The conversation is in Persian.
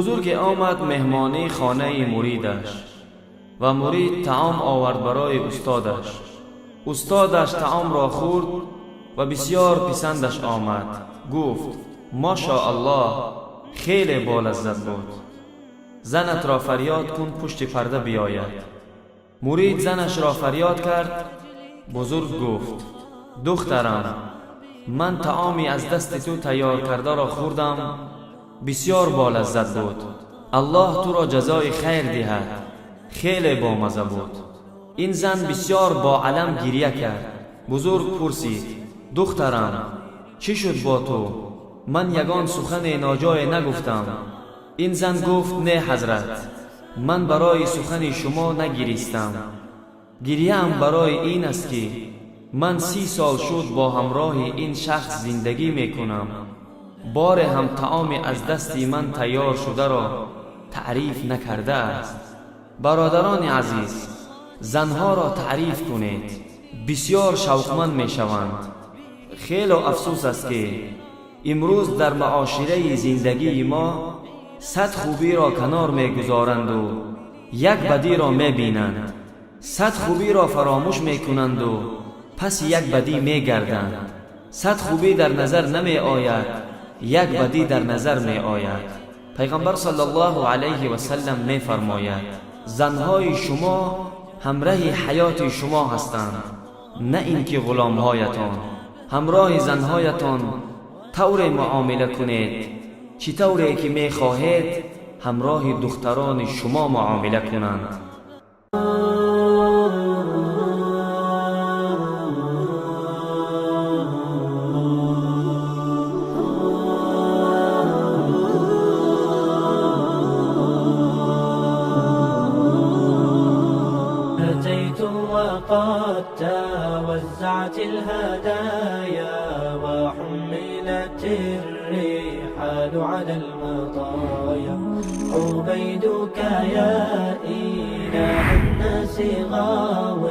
بزرگ آمد مهمانی خانه مریدش و مرید طعام آورد برای استادش. استادش طعام را خورد و بسیار پسندش آمد. گفت ماشاءالله، خیلی بالذت بود. زنت را فریاد کن پشت پرده بیاید. مرید زنش را فریاد کرد. بزرگ گفت دخترم، من طعامی از دست تو تیار کرده را خوردم، بسیار بالذت بود. الله تو را جزای خیر دهد، خیلی بامزه بود. این زن بسیار با علم گریه کرد. بزرگ پرسید دخترم، چی شد با تو؟ من یگان سخن ناجای نگفتم. این زن گفت نه حضرت، من برای سخن شما نگریستم. گریه‌ام برای این است که من 30 سال شد با همراه این شخص زندگی میکنم. بار هم طعام از دستی من تیار شده را تعریف نکرده است. برادران عزیز، زنها را تعریف کنید، بسیار شوقمند می شوند. خیلی افسوس است که امروز در معاشره زندگی ما 100 خوبی را کنار می گذارند و یک بدی را می بینند. 100 خوبی را فراموش می کنند و پس یک بدی می گردند. 100 خوبی در نظر نمی آید، یک بدی در نظر می آید. پیغمبر صلی الله علیه و سلم می فرماید زنهای شما همراه حیات شما هستند، نه اینکه غلامهایتان. همراه زنهایتان طور معامله کنید چی طوری که می خواهید همراه دختران شما معامله کنند. وقد توزعت الهدايا وحملت الرحال على المطايا. عبيدك يا إله الناس غاو